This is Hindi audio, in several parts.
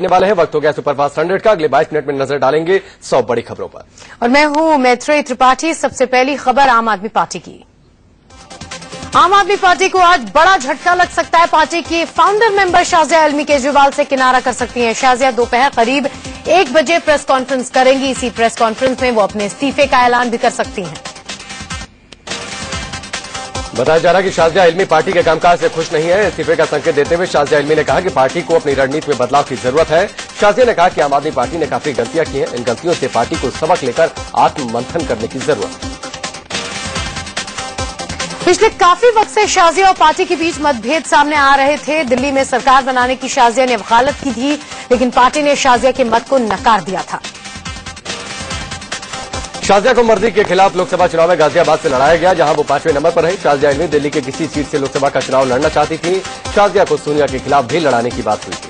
वाले हैं। वक्त हो गया सुपरफास्ट 100 का। अगले 22 मिनट में नजर डालेंगे 100 बड़ी खबरों पर। और मैं हूं मैत्रेयी त्रिपाठी। सबसे पहली खबर आम आदमी पार्टी की। आम आदमी पार्टी को आज बड़ा झटका लग सकता है। पार्टी की फाउंडर मेंबर शाजिया इल्मी केजरीवाल से किनारा कर सकती हैं। शाजिया दोपहर करीब 1 बजे प्रेस कॉन्फ्रेंस करेंगी। इसी प्रेस कॉन्फ्रेंस में वो अपने इस्तीफे का ऐलान भी कर सकती हैं। बताया जा रहा है कि शाजिया इल्मी पार्टी के कामकाज से खुश नहीं है। इस्तीफे का संकेत देते हुए शाजिया इल्मी ने कहा कि पार्टी को अपनी रणनीति में बदलाव की जरूरत है। शाजिया ने कहा कि आम आदमी पार्टी ने काफी गलतियां की हैं। इन गलतियों से पार्टी को सबक लेकर आत्ममंथन करने की जरूरत है। पिछले काफी वक्त से शाजिया और पार्टी के बीच मतभेद सामने आ रहे थे। दिल्ली में सरकार बनाने की शाजिया ने वकालत की थी, लेकिन पार्टी ने शाजिया के मत को नकार दिया था। शाजिया को मर्जी के खिलाफ लोकसभा चुनाव में गाजियाबाद से लड़ाया गया, जहां वो 5वें नंबर पर रही। शाजिया इल्मी दिल्ली के किसी सीट से लोकसभा का चुनाव लड़ना चाहती थी। शाजिया को सोनिया के खिलाफ भी लड़ाने की बात हुई थी।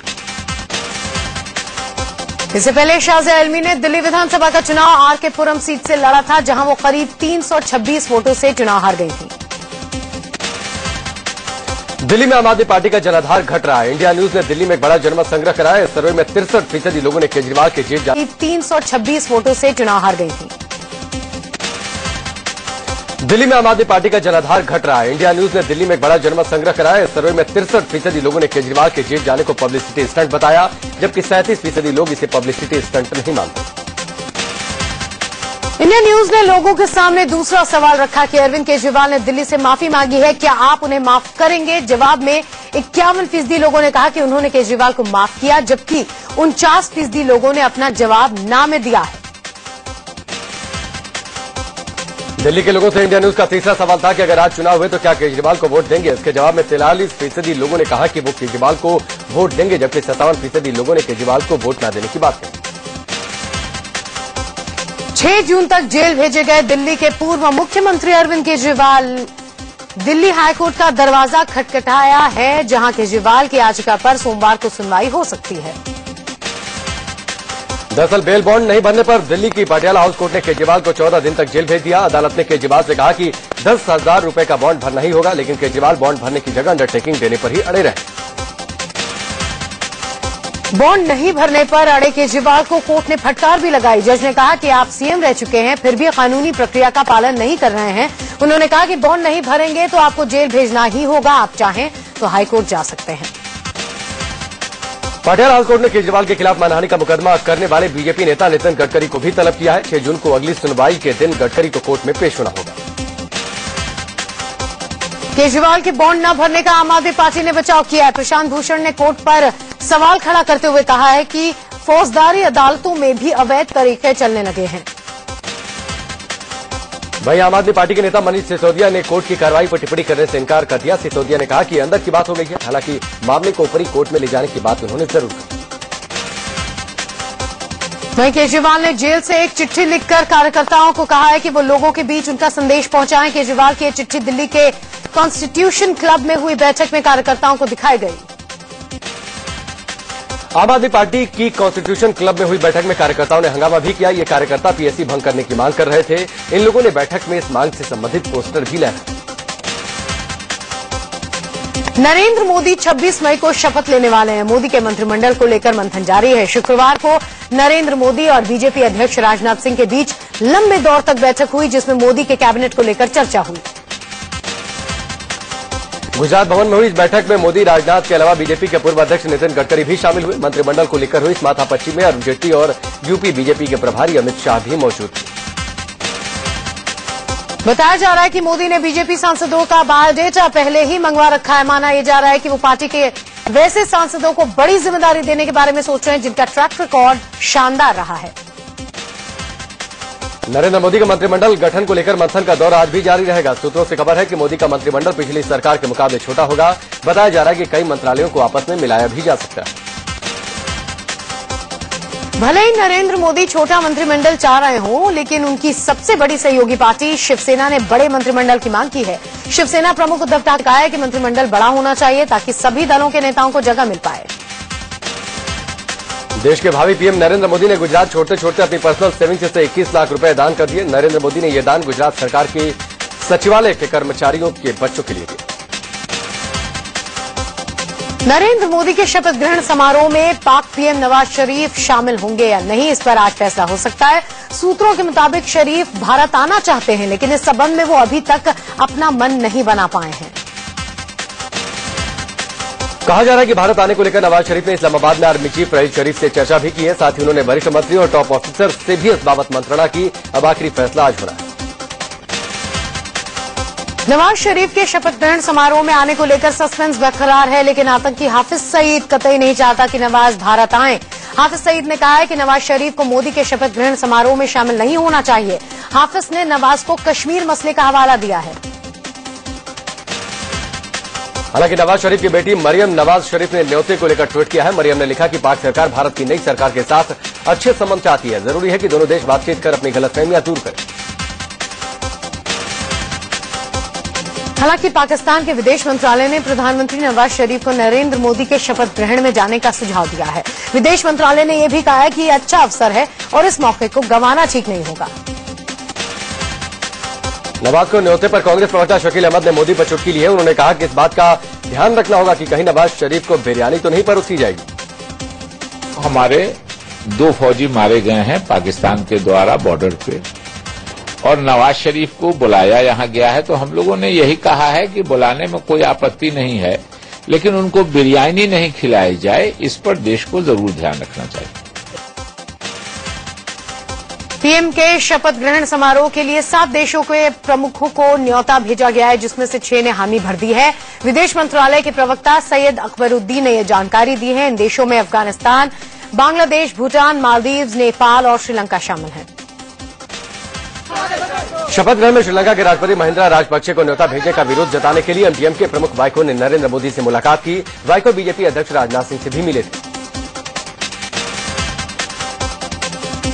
इससे पहले शाजिया इल्मी ने दिल्ली विधानसभा का चुनाव आरके पुरम सीट से लड़ा था, जहां वो करीब 326 वोटों से चुनाव हार गई थी। दिल्ली में आम आदमी पार्टी का जनाधार घट रहा है। इंडिया न्यूज ने दिल्ली में एक बड़ा जनमत संग्रह कराया। इस सर्वे में 63% लोगों ने केजरीवाल के जीत 326 वोटों से चुनाव हार गई थी। दिल्ली में आम आदमी पार्टी का जनाधार घट रहा है। इंडिया न्यूज ने दिल्ली में एक बड़ा जनमत संग्रह कराया। इस सर्वे में 63% लोगों ने केजरीवाल के जीत जाने को पब्लिसिटी स्टंट बताया, जबकि 37% लोग इसे पब्लिसिटी स्टंट नहीं मानते। इंडिया न्यूज ने लोगों के सामने दूसरा सवाल रखा कि अरविंद केजरीवाल ने दिल्ली से माफी मांगी है, क्या आप उन्हें माफ करेंगे? जवाब में 51% लोगों ने कहा कि उन्होंने केजरीवाल को माफ किया, जबकि 49% लोगों ने अपना जवाब ना में दिया है। दिल्ली के लोगों से इंडिया न्यूज का तीसरा सवाल था कि अगर आज चुनाव हुए तो क्या केजरीवाल को वोट देंगे? इसके जवाब में 43% लोगों ने कहा कि वो केजरीवाल को वोट देंगे, जबकि 57% लोगों ने केजरीवाल को वोट न देने की बात कही। 6 जून तक जेल भेजे गए दिल्ली के पूर्व मुख्यमंत्री अरविंद केजरीवाल दिल्ली हाईकोर्ट का दरवाजा खटखटाया है, जहां केजरीवाल की याचिका पर सोमवार को सुनवाई हो सकती है। दरअसल बेल बॉन्ड नहीं भरने पर दिल्ली की पटियाला हाउस कोर्ट ने केजरीवाल को 14 दिन तक जेल भेज दिया। अदालत ने केजरीवाल से कहा कि 10,000 रुपए का बॉन्ड भरना ही होगा, लेकिन केजरीवाल बॉन्ड भरने की जगह अंडरटेकिंग देने पर ही अड़े रहे। बॉन्ड नहीं भरने पर अड़े केजरीवाल को कोर्ट ने फटकार भी लगाई। जज ने कहा कि आप सीएम रह चुके हैं, फिर भी कानूनी प्रक्रिया का पालन नहीं कर रहे हैं। उन्होंने कहा कि बॉन्ड नहीं भरेंगे तो आपको जेल भेजना ही होगा। आप चाहें तो हाईकोर्ट जा सकते हैं। पटियाला हाउस कोर्ट ने केजरीवाल के खिलाफ मानहानि का मुकदमा करने वाले बीजेपी नेता नितिन गडकरी को भी तलब किया है। 6 जून को अगली सुनवाई के दिन गडकरी को कोर्ट में पेश होना होगा। केजरीवाल के बॉन्ड न भरने का आम आदमी पार्टी ने बचाव किया है। प्रशांत भूषण ने कोर्ट पर सवाल खड़ा करते हुए कहा है कि फौजदारी अदालतों में भी अवैध तरीके चलने लगे हैं। वहीं आम आदमी पार्टी के नेता मनीष सिसोदिया ने कोर्ट की कार्रवाई पर टिप्पणी करने से इनकार कर दिया। सिसोदिया ने कहा कि अंदर की बात हो गई है, हालांकि मामले को ऊपरी कोर्ट में ले जाने की बात उन्होंने जरूर की। वहीं केजरीवाल ने जेल से एक चिट्ठी लिखकर कार्यकर्ताओं को कहा है कि वो लोगों के बीच उनका संदेश पहुंचाएं। केजरीवाल की चिट्ठी दिल्ली के कॉन्स्टिट्यूशन क्लब में हुई बैठक में कार्यकर्ताओं को दिखाई गई। आम आदमी पार्टी की कॉन्स्टिट्यूशन क्लब में हुई बैठक में कार्यकर्ताओं ने हंगामा भी किया। ये कार्यकर्ता पीएससी भंग करने की मांग कर रहे थे। इन लोगों ने बैठक में इस मांग से संबंधित पोस्टर भी लहराए। नरेंद्र मोदी 26 मई को शपथ लेने वाले हैं। मोदी के मंत्रिमंडल को लेकर मंथन जारी है। शुक्रवार को नरेंद्र मोदी और बीजेपी अध्यक्ष राजनाथ सिंह के बीच लंबे दौर तक बैठक हुई, जिसमें मोदी के कैबिनेट को लेकर चर्चा हुई। गुजरात भवन में हुई इस बैठक में मोदी, राजनाथ के अलावा बीजेपी के पूर्व अध्यक्ष नितिन गडकरी भी शामिल हुए। मंत्रिमंडल को लेकर हुई इस माथापच्ची में अरुण जेटली और यूपी बीजेपी के प्रभारी अमित शाह भी मौजूद थे। बताया जा रहा है कि मोदी ने बीजेपी सांसदों का बायोडेटा पहले ही मंगवा रखा है। माना यह जा रहा है कि वो पार्टी के वैसे सांसदों को बड़ी जिम्मेदारी देने के बारे में सोच रहे हैं जिनका ट्रैक रिकॉर्ड शानदार रहा है। नरेंद्र मोदी का मंत्रिमंडल गठन को लेकर मंथन का दौर आज भी जारी रहेगा। सूत्रों से खबर है कि मोदी का मंत्रिमंडल पिछली सरकार के मुकाबले छोटा होगा। बताया जा रहा है कि कई मंत्रालयों को आपस में मिलाया भी जा सकता है। भले ही नरेंद्र मोदी छोटा मंत्रिमंडल चाह रहे हों, लेकिन उनकी सबसे बड़ी सहयोगी पार्टी शिवसेना ने बड़े मंत्रिमंडल की मांग की है। शिवसेना प्रमुख उद्धव ठाकरे ने कहा है कि मंत्रिमंडल बड़ा होना चाहिए ताकि सभी दलों के नेताओं को जगह मिल पाए। देश के भावी पीएम नरेंद्र मोदी ने गुजरात छोड़ते छोड़ते अपनी पर्सनल सेविंग्स से 21 लाख रुपए दान कर दिए। नरेंद्र मोदी ने यह दान गुजरात सरकार के सचिवालय के कर्मचारियों के बच्चों के लिए दिया। नरेंद्र मोदी के शपथ ग्रहण समारोह में पाक पीएम नवाज शरीफ शामिल होंगे या नहीं, इस पर आज फैसला हो सकता है। सूत्रों के मुताबिक शरीफ भारत आना चाहते हैं, लेकिन इस संबंध में वो अभी तक अपना मन नहीं बना पाए हैं। कहा जा रहा है कि भारत आने को लेकर नवाज शरीफ ने इस्लामाबाद में आर्मी चीफ रईस शरीफ से चर्चा भी की है। साथ ही उन्होंने वरिष्ठ मंत्री और टॉप ऑफिसर से भी इस बाबत मंत्रणा की। अब आखिरी फैसला आज होना है। नवाज शरीफ के शपथ ग्रहण समारोह में आने को लेकर सस्पेंस बरकरार है, लेकिन आतंकी हाफिज सईद कतई नहीं चाहता कि नवाज भारत आएं। हाफिज सईद ने कहा है कि नवाज शरीफ को मोदी के शपथ ग्रहण समारोह में शामिल नहीं होना चाहिए। हाफिज ने नवाज को कश्मीर मसले का हवाला दिया है। हालांकि नवाज शरीफ की बेटी मरियम नवाज शरीफ ने न्योते को लेकर ट्वीट किया है। मरियम ने लिखा कि पाक सरकार भारत की नई सरकार के साथ अच्छे संबंध चाहती है। जरूरी है कि दोनों देश बातचीत कर अपनी गलतफहमियां दूर करें। हालांकि पाकिस्तान के विदेश मंत्रालय ने प्रधानमंत्री नवाज शरीफ को नरेंद्र मोदी के शपथ ग्रहण में जाने का सुझाव दिया है। विदेश मंत्रालय ने यह भी कहा है कि यह अच्छा अवसर है और इस मौके को गंवाना ठीक नहीं होगा। नवाज को न्योते पर कांग्रेस प्रवक्ता शकील अहमद ने मोदी पर चुटकी ली है। उन्होंने कहा कि इस बात का ध्यान रखना होगा कि कहीं नवाज शरीफ को बिरयानी तो नहीं परोसी जाएगी। हमारे 2 फौजी मारे गए हैं पाकिस्तान के द्वारा बॉर्डर पे, और नवाज शरीफ को बुलाया यहां गया है। तो हम लोगों ने यही कहा है कि बुलाने में कोई आपत्ति नहीं है, लेकिन उनको बिरयानी नहीं खिलाई जाए, इस पर देश को जरूर ध्यान रखना चाहिए। पीएम के शपथ ग्रहण समारोह के लिए 7 देशों के प्रमुखों को न्योता भेजा गया है, जिसमें से 6 ने हामी भर दी है। विदेश मंत्रालय के प्रवक्ता सैयद अकबरुद्दीन ने यह जानकारी दी है। इन देशों में अफगानिस्तान, बांग्लादेश, भूटान, मालदीव, नेपाल और श्रीलंका शामिल हैं। शपथ ग्रहण में श्रीलंका के राष्ट्रपति महिंद्रा राजपक्षे को न्योता भेजने का विरोध जताने के लिए एमडीएम के प्रमुख वाइको ने नरेंद्र मोदी से मुलाकात की। वाइको बीजेपी अध्यक्ष राजनाथ सिंह से भी मिले थे।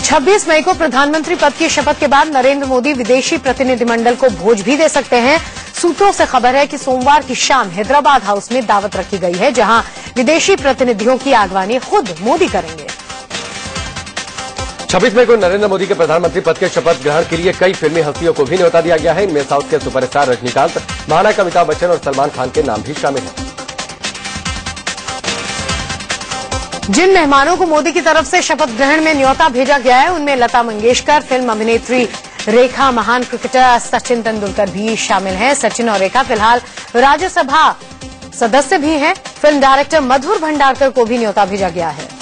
26 मई को प्रधानमंत्री पद की शपथ के बाद नरेंद्र मोदी विदेशी प्रतिनिधिमंडल को भोज भी दे सकते हैं। सूत्रों से खबर है कि सोमवार की शाम हैदराबाद हाउस में दावत रखी गई है, जहां विदेशी प्रतिनिधियों की आगवानी खुद मोदी करेंगे। 26 मई को नरेंद्र मोदी के प्रधानमंत्री पद के शपथ ग्रहण के लिए कई फिल्मी हस्तियों को भी न्योता दिया गया है। इनमें साउथ के सुपरस्टार रजनीकांत, महानायक अमिताभ बच्चन और सलमान खान के नाम भी शामिल हैं। जिन मेहमानों को मोदी की तरफ से शपथ ग्रहण में न्योता भेजा गया है, उनमें लता मंगेशकर, फिल्म अभिनेत्री रेखा, महान क्रिकेटर सचिन तेंदुलकर भी शामिल हैं। सचिन और रेखा फिलहाल राज्यसभा सदस्य भी हैं। फिल्म डायरेक्टर मधुर भंडारकर को भी न्योता भेजा गया है।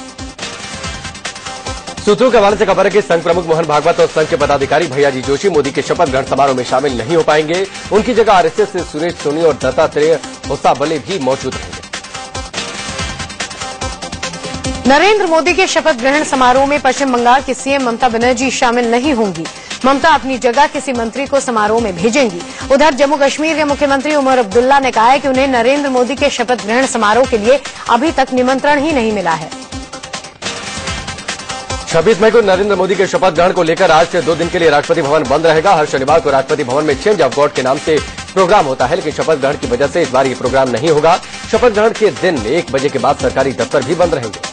सूत्रों के हवाले से खबर है कि संघ प्रमुख मोहन भागवत और संघ के पदाधिकारी भैयाजी जोशी मोदी के शपथ ग्रहण समारोह में शामिल नहीं हो पाएंगे। उनकी जगह आरएसएस से सुरेश सोनी और दत्तात्रेय होसाबले भी मौजूद रहेंगे। नरेंद्र मोदी के शपथ ग्रहण समारोह में पश्चिम बंगाल की सीएम ममता बनर्जी शामिल नहीं होंगी। ममता अपनी जगह किसी मंत्री को समारोह में भेजेंगी। उधर जम्मू कश्मीर के मुख्यमंत्री उमर अब्दुल्ला ने कहा है कि उन्हें नरेंद्र मोदी के शपथ ग्रहण समारोह के लिए अभी तक निमंत्रण ही नहीं मिला है। 26 मई को नरेंद्र मोदी के शपथ ग्रहण को लेकर आज से 2 दिन के लिए राष्ट्रपति भवन बंद रहेगा। हर शनिवार को राष्ट्रपति भवन में चेंज ऑफ गार्ड के नाम से प्रोग्राम होता है, लेकिन शपथ ग्रहण की वजह से इस बार ये प्रोग्राम नहीं होगा। शपथ ग्रहण के दिन 1 बजे के बाद सरकारी दफ्तर भी बंद रहेंगे।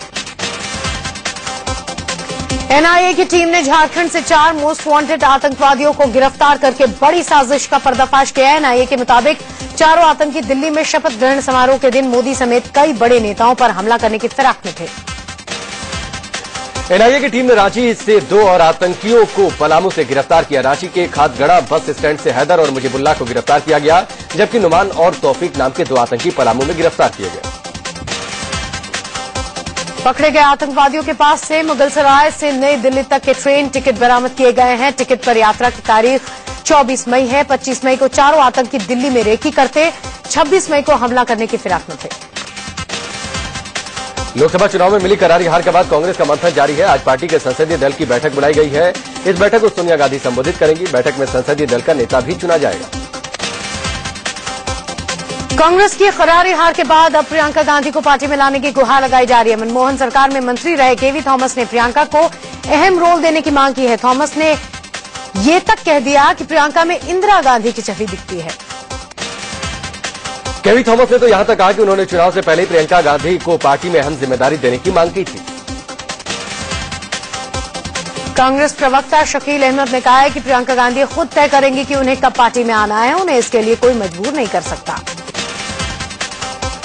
एनआईए की टीम ने झारखंड से 4 मोस्ट वांटेड आतंकवादियों को गिरफ्तार करके बड़ी साजिश का पर्दाफाश किया है। एनआईए के मुताबिक चारों आतंकी दिल्ली में शपथ ग्रहण समारोह के दिन मोदी समेत कई बड़े नेताओं पर हमला करने की फिराक में थे। एनआईए की टीम ने रांची से 2 और आतंकियों को पलामू से गिरफ्तार किया। रांची के खादगड़ा बस स्टैंड से हैदर और मुजीबुल्लाह को गिरफ्तार किया गया, जबकि नुमान और तौफीक नाम के 2 आतंकी पलामू में गिरफ्तार किए गए। पकड़े गए आतंकवादियों के पास से मुगलसराय से नई दिल्ली तक के ट्रेन टिकट बरामद किए गए हैं। टिकट पर यात्रा की तारीख 24 मई है। 25 मई को चारों आतंकी दिल्ली में रेकी करते, 26 मई को हमला करने की फिराक में थे। लोकसभा चुनाव में मिली करारी हार के बाद कांग्रेस का मंथन जारी है। आज पार्टी के संसदीय दल की बैठक बुलाई गई है। इस बैठक को सोनिया गांधी संबोधित करेंगी। बैठक में संसदीय दल का नेता भी चुना जाएगा। कांग्रेस की करारी हार के बाद अब प्रियंका गांधी को पार्टी में लाने की गुहार लगाई जा रही है। मनमोहन सरकार में मंत्री रहे केवी थॉमस ने प्रियंका को अहम रोल देने की मांग की है। थॉमस ने ये तक कह दिया कि प्रियंका में इंदिरा गांधी की छवि दिखती है। केवी थॉमस ने तो यहां तक कहा कि उन्होंने चुनाव से पहले प्रियंका गांधी को पार्टी में अहम जिम्मेदारी देने की मांग की थी। कांग्रेस प्रवक्ता शकील अहमद ने कहा है कि प्रियंका गांधी खुद तय करेंगी कि उन्हें कब पार्टी में आना है। उन्हें इसके लिए कोई मजबूर नहीं कर सकता।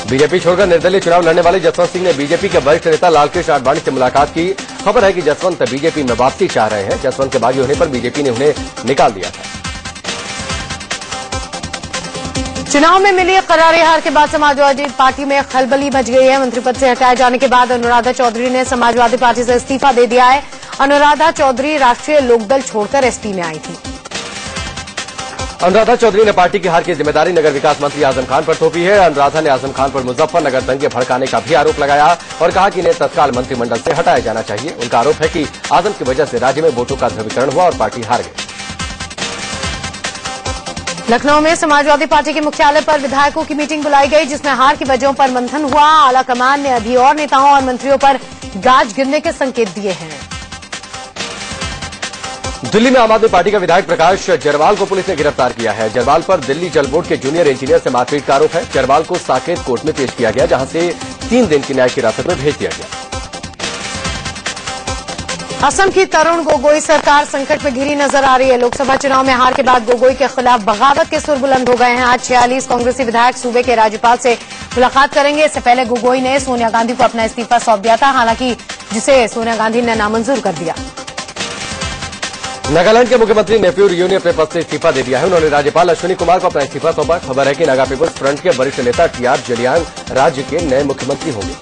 बीजेपी छोड़कर निर्दलीय चुनाव लड़ने वाले जसवंत सिंह ने बीजेपी के वरिष्ठ नेता लालकृष्ण आडवाणी से मुलाकात की। खबर है कि जसवंत बीजेपी में वापसी चाह रहे हैं। जसवंत के बागी होने पर बीजेपी ने उन्हें निकाल दिया था। चुनाव में मिली करारी हार के बाद समाजवादी पार्टी में खलबली मच गई है। मंत्री पद से हटाए जाने के बाद अनुराधा चौधरी ने समाजवादी पार्टी से इस्तीफा दे दिया है। अनुराधा चौधरी राष्ट्रीय लोकदल छोड़कर एसपी में आई थी। अनुराधा चौधरी ने पार्टी की हार की जिम्मेदारी नगर विकास मंत्री आजम खान पर थोपी है। अनुराधा ने आजम खान पर मुजफ्फरनगर दंगे भड़काने का भी आरोप लगाया और कहा कि इन्हें तत्काल मंत्रिमंडल से हटाया जाना चाहिए। उनका आरोप है कि आजम की वजह से राज्य में वोटों का ध्रुवीकरण हुआ और पार्टी हार गई। लखनऊ में समाजवादी पार्टी के मुख्यालय पर विधायकों की मीटिंग बुलाई गई, जिसमें हार की वजहों पर मंथन हुआ। आलाकमान ने अभी और नेताओं और मंत्रियों पर गाज गिरने के संकेत दिए हैं। दिल्ली में आम आदमी पार्टी का विधायक प्रकाश जरवाल को पुलिस ने गिरफ्तार किया है। जरवाल पर दिल्ली जल बोर्ड के जूनियर इंजीनियर से मारपीट का आरोप है। जरवाल को साकेत कोर्ट में पेश किया गया, जहां से 3 दिन की न्यायिक हिरासत में भेज दिया गया। असम की तरुण गोगोई सरकार संकट में घिरी नजर आ रही है। लोकसभा चुनाव में हार के बाद गोगोई के खिलाफ बगावत के सुर बुलंद हो गए हैं। आज 46 कांग्रेसी विधायक सूबे के राज्यपाल से मुलाकात करेंगे। इससे पहले गोगोई ने सोनिया गांधी को अपना इस्तीफा सौंप दिया था, हालांकि जिसे सोनिया गांधी ने नामंजूर कर दिया। नागालैंड के मुख्यमंत्री नेफ्यू रियो ने अपने पद से इस्तीफा दे दिया है। उन्होंने राज्यपाल अश्विनी कुमार को अपना इस्तीफा सौंपा। खबर है कि नागा पीपुल्स फ्रंट के वरिष्ठ नेता टीआर जलियांग राज्य के नए मुख्यमंत्री होंगे।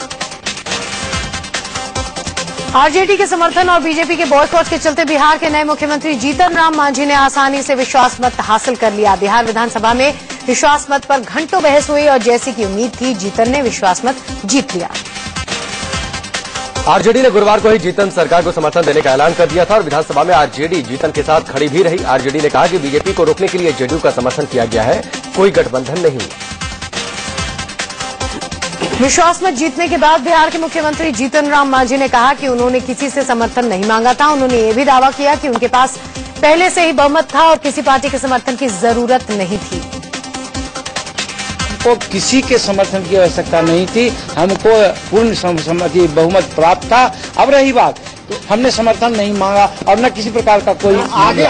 आरजेडी के समर्थन और बीजेपी के बॉयकॉट के चलते बिहार के नए मुख्यमंत्री जीतन राम मांझी ने आसानी से विश्वास मत हासिल कर लिया। बिहार विधानसभा में विश्वास मत पर घंटों बहस हुई और जैसी की उम्मीद थी, जीतन ने विश्वास मत जीत लिया। आरजेडी ने गुरुवार को ही जीतन सरकार को समर्थन देने का ऐलान कर दिया था और विधानसभा में आरजेडी जीतन के साथ खड़ी भी रही। आरजेडी ने कहा कि बीजेपी को रोकने के लिए जेडीयू का समर्थन किया गया है, कोई गठबंधन नहीं। विश्वास मत जीतने के बाद बिहार के मुख्यमंत्री जीतन राम मांझी ने कहा कि उन्होंने किसी से समर्थन नहीं मांगा था। उन्होंने ये भी दावा किया कि उनके पास पहले से ही बहुमत था और किसी पार्टी के समर्थन की जरूरत नहीं थी। को किसी के समर्थन की आवश्यकता नहीं थी, हमको पूर्ण सम्मति बहुमत प्राप्त था। अब रही बात, तो हमने समर्थन नहीं मांगा और न किसी प्रकार का कोई आगे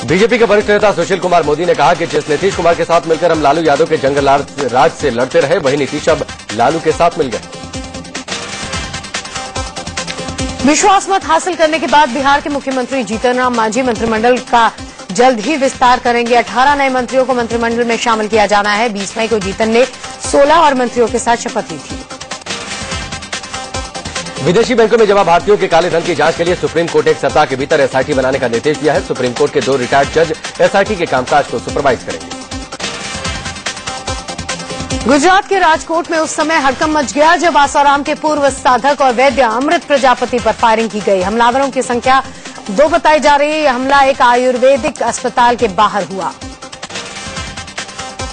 बीजेपी के वरिष्ठ नेता सुशील कुमार मोदी ने कहा कि जिस नीतीश कुमार के साथ मिलकर हम लालू यादव के जंगल राज से लड़ते रहे, वही नीतीश अब लालू के साथ मिल गए। विश्वास मत हासिल करने के बाद बिहार के मुख्यमंत्री जीतन राम मांझी मंत्रिमंडल का जल्द ही विस्तार करेंगे। 18 नए मंत्रियों को मंत्रिमंडल में शामिल किया जाना है। 20 मई को जीतन ने 16 और मंत्रियों के साथ शपथ ली थी। विदेशी बैंकों में जमा भारतीयों के काले धन की जांच के लिए सुप्रीम कोर्ट एक सप्ताह के भीतर एसआईटी बनाने का निर्देश दिया है। सुप्रीम कोर्ट के 2 रिटायर्ड जज एसआईटी के कामकाज को सुपरवाइज करेंगे। गुजरात के राजकोट में उस समय हड़कंप मच गया जब आसाराम के पूर्व साधक और वैद्य अमृत प्रजापति पर फायरिंग की गई। हमलावरों की संख्या 2 बताई जा रही है। यह हमला एक आयुर्वेदिक अस्पताल के बाहर हुआ।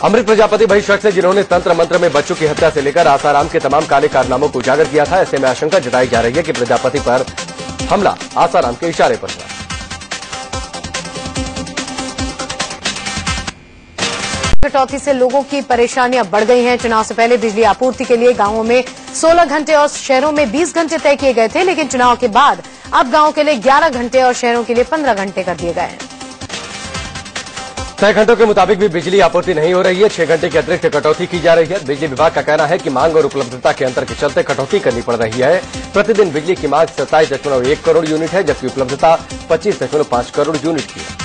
अमृत प्रजापति वही शख्स है जिन्होंने तंत्र मंत्र में बच्चों की हत्या से लेकर आसाराम के तमाम काले कारनामों को उजागर किया था। ऐसे में आशंका जताई जा रही है कि प्रजापति पर हमला आसाराम के इशारे पर हुआ। कटौती से लोगों की परेशानियां बढ़ गई हैं। चुनाव से पहले बिजली आपूर्ति के लिए गांवों में 16 घंटे और शहरों में 20 घंटे तय किए गए थे, लेकिन चुनाव के बाद अब गांवों के लिए 11 घंटे और शहरों के लिए 15 घंटे कर दिए गए हैं। तय घंटों के मुताबिक भी बिजली आपूर्ति नहीं हो रही है। 6 घंटे की अतिरिक्त कटौती की जा रही है। बिजली विभाग का कहना है कि मांग और उपलब्धता के अंतर के चलते कटौती करनी पड़ रही है। प्रतिदिन बिजली की मांग 27.1 करोड़ यूनिट है, जबकि उपलब्धता 25.5 करोड़ यूनिट की है।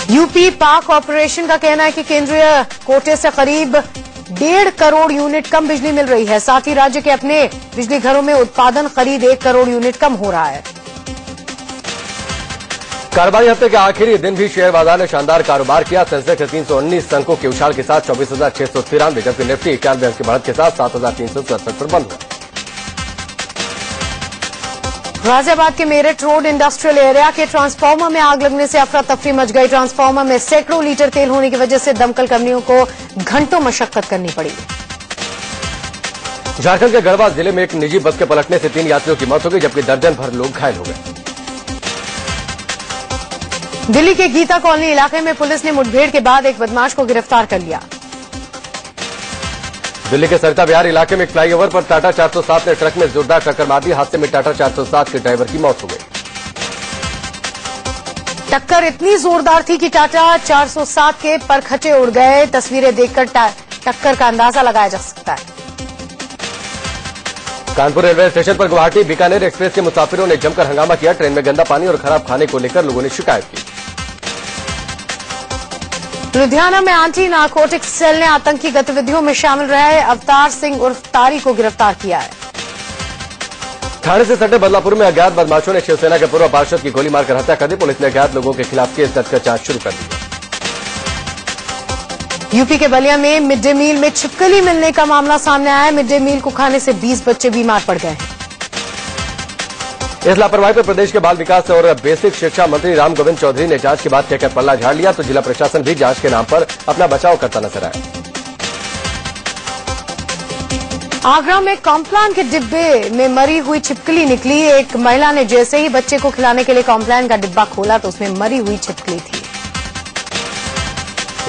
यूपी पाक कॉर्पोरेशन का कहना है कि केंद्रीय कोटे से करीब 1.5 करोड़ यूनिट कम बिजली मिल रही है। साथ ही राज्य के अपने बिजली घरों में उत्पादन करीब 1 करोड़ यूनिट कम हो रहा है। कारोबारी हफ्ते के आखिरी दिन भी शेयर बाजार ने शानदार कारोबार किया। सेंसेक्स 319 अंकों के उछाल के साथ 24,693, जबकि निफ्टी 91 अंक की बढ़त के साथ 7,367 पर बंद हुआ। गाजियाबाद के मेरठ रोड इंडस्ट्रियल एरिया के ट्रांसफार्मर में आग लगने से अफरा तफरी मच गई। ट्रांसफार्मर में सैकड़ों लीटर तेल होने की वजह से दमकल कर्मियों को घंटों मशक्कत करनी पड़ी। झारखंड के गढ़वा जिले में एक निजी बस के पलटने से 3 यात्रियों की मौत हो गई, जबकि दर्जन भर लोग घायल हो गए। दिल्ली के गीता कॉलोनी इलाके में पुलिस ने मुठभेड़ के बाद एक बदमाश को गिरफ्तार कर लिया। दिल्ली के सरिता विहार इलाके में एक फ्लाईओवर पर टाटा 407 ने ट्रक में जोरदार टक्कर मार दी। हादसे में टाटा 407 के ड्राइवर की मौत हो गई। टक्कर इतनी जोरदार थी कि टाटा 407 के परखचे उड़ गए। तस्वीरें देखकर टक्कर का अंदाजा लगाया जा सकता है। कानपुर रेलवे स्टेशन पर गुवाहाटी बीकानेर एक्सप्रेस के मुसाफिरों ने जमकर हंगामा किया। ट्रेन में गंदा पानी और खराब खाने को लेकर लोगों ने शिकायत की। लुधियाना में एंटी नारकोटिक्स सेल ने आतंकी गतिविधियों में शामिल रहे अवतार सिंह उर्फ तारी को गिरफ्तार किया है। थाने से सटे बदलापुर में अज्ञात बदमाशों ने शिवसेना के पूर्व पार्षद की गोली मारकर हत्या कर दी। पुलिस ने अज्ञात लोगों के खिलाफ केस दर्ज कर जांच शुरू कर दी। यूपी के बलिया में मिड डे मील में छिपकली मिलने का मामला सामने आया है। मिड डे मील को खाने से 20 बच्चे बीमार पड़ गए हैं। इस लापरवाही पर प्रदेश के बाल विकास और बेसिक शिक्षा मंत्री राम गोविंद चौधरी ने जांच की बात कहकर पल्ला झाड़ लिया तो जिला प्रशासन भी जांच के नाम पर अपना बचाव करता नजर आया। आगरा में कॉम्प्लान के डिब्बे में मरी हुई छिपकली निकली। एक महिला ने जैसे ही बच्चे को खिलाने के लिए कॉम्प्लान का डिब्बा खोला तो उसमें मरी हुई छिपकली थी।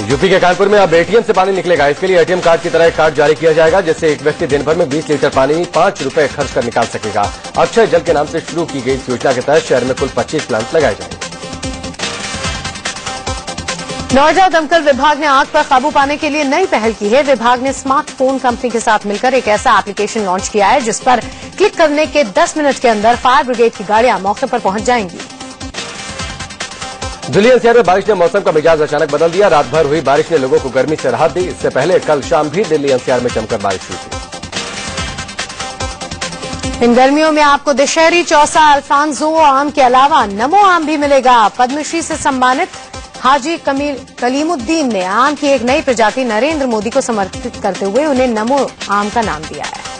यूपी के कानपुर में अब एटीएम से पानी निकलेगा। इसके लिए एटीएम कार्ड की तरह एक कार्ड जारी किया जाएगा जिससे एक व्यक्ति दिन भर में 20 लीटर पानी 5 रुपए खर्च कर निकाल सकेगा। अक्षय जल के नाम से शुरू की गई इस योजना के तहत शहर में कुल 25 प्लांट लगाए जाएंगे। नोएडा दमकल विभाग ने आग पर काबू पाने के लिए नई पहल की है। विभाग ने स्मार्टफोन कंपनी के साथ मिलकर एक ऐसा एप्लीकेशन लॉन्च किया है जिस पर क्लिक करने के 10 मिनट के अंदर फायर ब्रिगेड की गाड़ियां मौके पर पहुंच जाएंगी। दिल्ली एनसीआर में बारिश ने मौसम का मिजाज अचानक बदल दिया। रात भर हुई बारिश ने लोगों को गर्मी से राहत दी। इससे पहले कल शाम भी दिल्ली एनसीआर में जमकर बारिश हुई थी। इन गर्मियों में आपको दशहरी चौसा अल्फांसो आम के अलावा नमो आम भी मिलेगा। पद्मश्री से सम्मानित हाजी कलीमुद्दीन ने आम की एक नई प्रजाति नरेंद्र मोदी को समर्पित करते हुए उन्हें नमो आम का नाम दिया है।